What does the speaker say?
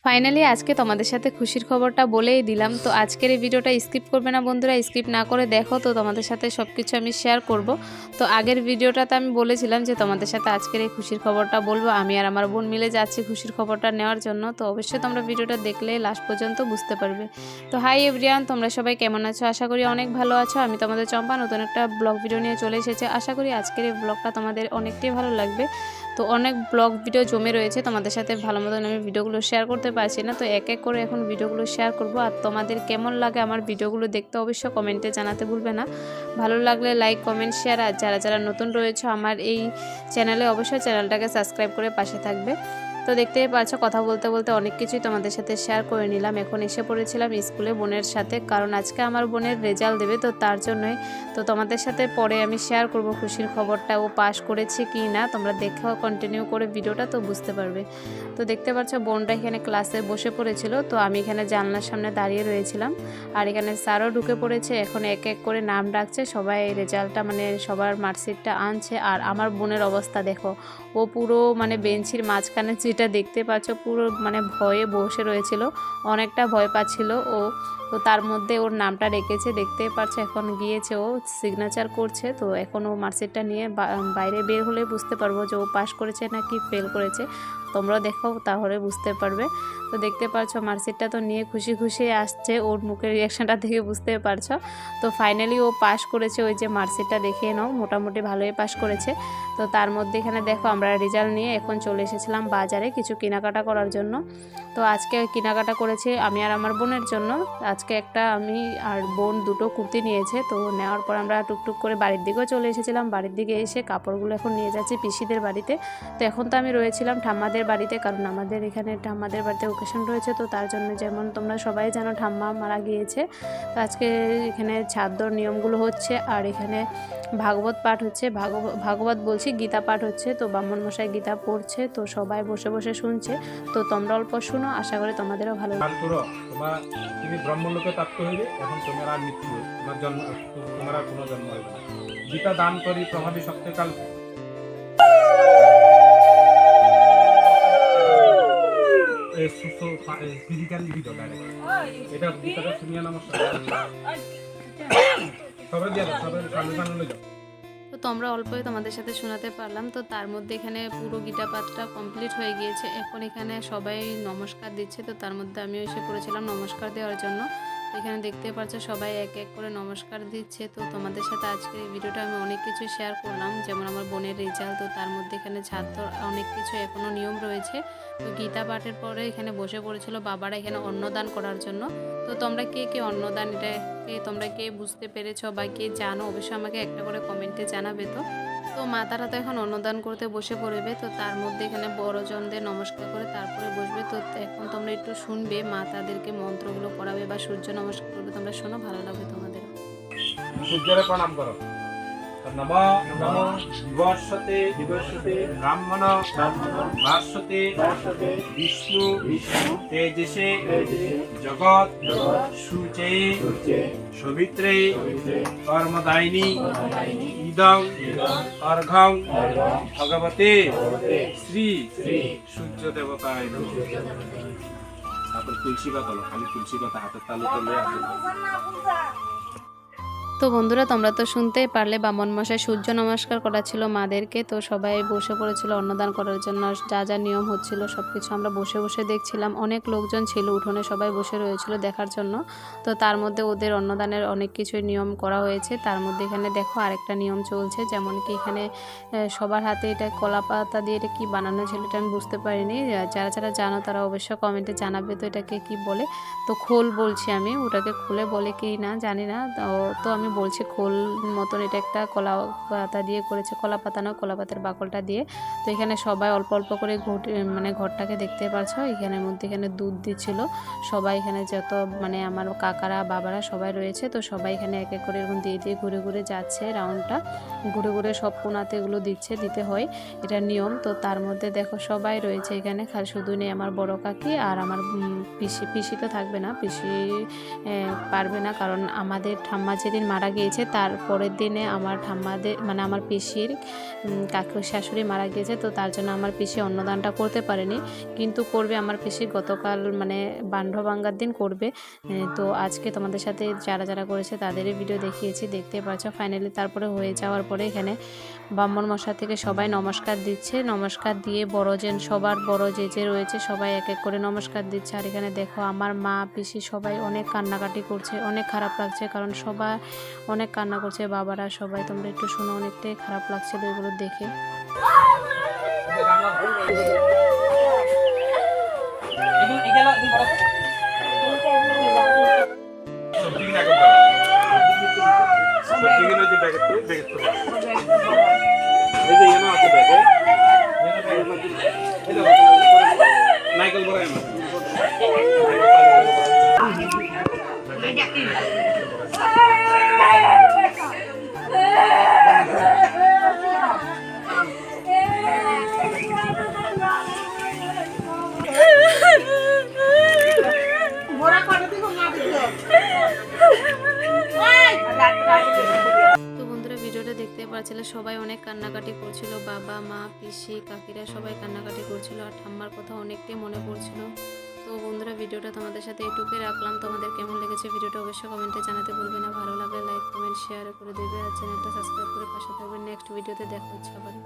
Finally আজকে তোমাদের সাথে খুশির খবরটা বলেই দিলাম। তো আজকের এই ভিডিওটা স্কিপ করবে না বন্ধুরা, স্কিপ না করে দেখো। তো তোমাদের সাথে সব কিছু আমি শেয়ার করব। তো আগের ভিডিওটাতে আমি বলেছিলাম যে তোমাদের সাথে আজকের এই খুশির খবরটা বলবো, আমি আর আমার বোন মিলে যাচ্ছি খুশির খবরটা নেওয়ার জন্য। তো অবশ্যই তোমরা ভিডিওটা দেখলে লাস্ট পর্যন্ত বুঝতে পারবে। তো হাই এভরিওয়ান, তোমরা সবাই কেমন আছো? আশা করি অনেক ভালো আছো। আমি তোমাদের চম্পা নতুন একটা ব্লগ ভিডিও নিয়ে চলে এসেছি। আশা করি আজকের এই ব্লগটা তোমাদের অনেকটাই ভালো লাগবে। তো অনেক ব্লগ ভিডিও জমে রয়েছে, তোমাদের সাথে ভালো মতন আমি ভিডিওগুলো শেয়ার করতে পারছি না। তো এক এক করে এখন ভিডিওগুলো শেয়ার করব। আর তোমাদের কেমন লাগে আমার ভিডিওগুলো দেখতে অবশ্যই কমেন্টে জানাতে ভুলবে না। ভালো লাগলে লাইক কমেন্ট শেয়ার, আর যারা যারা নতুন রয়েছে আমার এই চ্যানেলে অবশ্যই চ্যানেলটাকে সাবস্ক্রাইব করে পাশে থাকবে। তো দেখতেই পাচ্ছ কথা বলতে বলতে অনেক কিছুই তোমাদের সাথে শেয়ার করে নিলাম। এখন এসে পড়েছিলাম স্কুলে বোনের সাথে, কারণ আজকে আমার বোনের রেজাল্ট দেবে, তো তার জন্যই। তো তোমাদের সাথে পরে আমি শেয়ার করব খুশির খবরটা, ও পাস করেছে কি না। তোমরা দেখো কন্টিনিউ করে ভিডিওটা, তো বুঝতে পারবে। তো দেখতে পাচ্ছ বোনটা এখানে ক্লাসে বসে পড়েছিল, তো আমি এখানে জানলার সামনে দাঁড়িয়ে রয়েছিলাম। আর এখানে স্যারও ঢুকে পড়েছে, এখন এক এক করে নাম ডাকছে, সবাই রেজাল্টটা মানে সবার মার্কশিটটা আনছে। আর আমার বোনের অবস্থা দেখো, ও পুরো মানে বেঞ্চির মাঝখানে যেটা দেখতে পাচ্ছ পুরো মানে ভয়ে বসে রয়েছিল, অনেকটা ভয় পাচ্ছিল ও। তো তার মধ্যে ওর নামটা রেখেছে, দেখতেই পাচ্ছ এখন গিয়েছে ও সিগনেচার করছে। তো এখন ও মার্কশিটটা নিয়ে বাইরে বের হলে বুঝতে পারবো যে ও পাস করেছে নাকি ফেল করেছে। তোমরা দেখো তাহলে বুঝতে পারবে। তো দেখতে পাচ্ছ মার্কশিটটা তো নিয়ে খুশি খুশি আসছে, ওর মুখের রিয়াকশানটা দেখে বুঝতে পারছো। তো ফাইনালি ও পাস করেছে, ওই যে মার্কশিটটা দেখে নাও, মোটামুটি ভালোই পাস করেছে। তো তার মধ্যে এখানে দেখো আমরা রেজাল্ট নিয়ে এখন চলে এসেছিলাম বাজারে কিছু কেনাকাটা করার জন্য। তো আজকে কেনাকাটা করেছি আমি আর আমার বোনের জন্য। আজকে একটা আমি আর বোন দুটো কুর্তি নিয়েছে। তো নেওয়ার পর আমরা টুকটুক করে বাড়ির দিকেও চলে এসেছিলাম। বাড়ির দিকে এসে কাপড়গুলো এখন নিয়ে যাচ্ছি পিসিদের বাড়িতে। তো এখন তো আমি রয়েছিলাম ঠাম্মাদের বাড়িতে, কারণ আমাদের এখানে ঠাম্মাদের বাড়িতে ওকেশন রয়েছে। তো তার জন্য যেমন তোমরা সবাই জানো ঠাম্মা মারা গিয়েছে। তো আজকে এখানে ছাদর নিয়মগুলো হচ্ছে, আর এখানে ভাগবত পাঠ হচ্ছে, ভাগবত বলছি গীতা পাঠ হচ্ছে। তো ব্রাহ্মণ মশাই গীতা পড়ছে, তো সবাই বসে বসে শুনছে। তো তোমরা অল্প শুনো, আশা করি তোমাদেরও ভালো লাগবে। তুমি ব্রহ্মলোকে প্রাপ্ত হইবে, এখন তোমার আর মৃত্যু হইবে, তোমার জন্ম, তোমার আর কোনো জন্ম হইবে না। গীতা দান করি প্রভাবী সত্যকাল ফিজিক্যালি ভিডিও ডাইরেক্ট এটা গীতাটা শুনিয়া নমস্কার সবাই দিয়া দাও, সবাই সামনে সামনে লই যাও। তো তোমরা অল্পই তোমাদের সাথে শোনাতে পারলাম। তো তার মধ্যে এখানে পুরো গীতা পাঠটা কমপ্লিট হয়ে গিয়েছে, এখন এখানে সবাই নমস্কার দিচ্ছে। তো তার মধ্যে আমিও এসে পড়েছিলাম নমস্কার দেওয়ার জন্য। তো এখানে দেখতে পাচ্ছ সবাই এক এক করে নমস্কার দিচ্ছে। তো তোমাদের সাথে আজকের এই ভিডিওটা আমি অনেক কিছু শেয়ার করলাম, যেমন আমার বোনের রেজাল্ট। তো তার মধ্যে এখানে ছাত্র অনেক কিছু এখনও নিয়ম রয়েছে। তো গীতা পাঠের পরে এখানে বসে পড়েছিল বাবারা এখানে অন্নদান করার জন্য। তো তোমরা কে কে অন্নদান এটাকে তোমরা কে বুঝতে পেরেছো বা কে জানো অবশ্যই আমাকে একটা করে কমেন্টে জানাবে। তো তো মাতারা তো এখন অন্নদান করতে বসে পড়বে। তো তার মধ্যে এখানে বড়জনদের নমস্কার করে তারপরে বসবে। তো এখন তোমরা একটু শুনবে, মা তাদেরকে মন্ত্রগুলো পড়াবে বা সূর্য নমস্কার করবে, তোমরা শোনো, ভালো লাগবে তোমাদের। সূর্যরে প্রণাম করো। নমঃ নমঃ বিবর্ষতে ব্রাহ্মণ ভাস্বতে বিষ্ণু তেজসে জগৎ সূচে সবিত্রে কর্মদায়িনী ইদং অর্ঘং ভগবতে শ্রী সূর্য দেবতায় নমঃ। তারপর তুলসী পাতা, খালি তুলসী পাতা হাতের তালু তুলে আছে। তো বন্ধুরা তোমরা তো শুনতেই পারলে, বামন মশাই সূর্য নমস্কার করাচ্ছিল মাদেরকে। তো সবাই বসে পড়েছিল অন্নদান করার জন্য, যা যা নিয়ম হচ্ছিল সব কিছু আমরা বসে বসে দেখছিলাম। অনেক লোকজন ছিল, উঠোনে সবাই বসে রয়েছিল দেখার জন্য। তো তার মধ্যে ওদের অন্নদানের অনেক কিছুই নিয়ম করা হয়েছে। তার মধ্যে এখানে দেখো আরেকটা নিয়ম চলছে, যেমন কি এখানে সবার হাতে এটা কলা পাতা দিয়ে এটা কী বানানো ছিল এটা আমি বুঝতে পারিনি। যারা যারা জানো তারা অবশ্যই কমেন্টে জানাবে। তো এটাকে কি বলে, তো খোল বলছি আমি, ওটাকে খুলে বলে কি না জানি না। তো আমি বলছি খোল মতন, এটা একটা কলা পাতা দিয়ে করেছে, কলা পাতা নয় কলা পাতার বাকলটা দিয়ে। তো এখানে সবাই অল্প অল্প করে মানে ঘরটাকে দেখতে পারছো, এখানের মধ্যে এখানে দুধ দিচ্ছিল সবাই, এখানে যত মানে আমার কাকারা বাবারা সবাই রয়েছে। তো সবাই এখানে এক এক করে এরকম দিয়ে দিয়ে ঘুরে ঘুরে যাচ্ছে, রাউন্ডটা ঘুরে ঘুরে সব কোনাতে এগুলো দিতে হয়, এটা নিয়ম। তো তার মধ্যে দেখো সবাই রয়েছে এখানে, খালি শুধু নেই আমার বড় কাকি আর আমার পিসি তো থাকবে না, পিসি পারবে না, কারণ আমাদের ঠাম্মা যেদিন মারা গিয়েছে। তার পরের দিনে আমার ঠাম্মাদের মানে আমার পিসির কাকু শাশুড়ি মারা গিয়েছে, তো তার জন্য আমার পিসি অন্নদানটা করতে পারেনি, কিন্তু করবে আমার পিসি গতকাল মানে বান্ড ভাঙ্গার দিন করবে। তো আজকে তোমাদের সাথে যারা যারা করেছে তাদেরই ভিডিও দেখিয়েছি, দেখতে পাচ্ছ। ফাইনালি তারপরে হয়ে যাওয়ার পরে এখানে ব্রাহ্মণ মশাই থেকে সবাই নমস্কার দিচ্ছে, নমস্কার দিয়ে বড়জন সবার বড় যে রয়েছে সবাই এক এক করে নমস্কার দিচ্ছে। আর এখানে দেখো আমার মা পিসি সবাই অনেক কান্নাকাটি করছে, অনেক খারাপ লাগছে, কারণ সবাই অনেক কান্না করছে, বাবারা সবাই। তোমরা একটু শোনো, অনেকটাই খারাপ লাগছিল এগুলো দেখে। তো বন্ধুরা ভিডিওটা দেখতে পাচ্ছিলে সবাই অনেক কান্নাকাটি করছিল, বাবা মা পিসি কাকিরা সবাই কান্নাকাটি করছিল, আর ঠাম্মার কথা অনেকটাই মনে পড়ছিল। তো বন্ধুরা ভিডিওটা তোমাদের সাথে এটুকুই রাখলাম। তোমাদের কেমন লেগেছে ভিডিওটা অবশ্যই কমেন্টে জানাতে ভুলবে না। ভালো লাগলে লাইক কমেন্ট শেয়ার করে দেবে, আর চ্যানেলটা সাবস্ক্রাইব করে পাশে থাকবে। নেক্সট ভিডিওতে দেখা হচ্ছে আবার।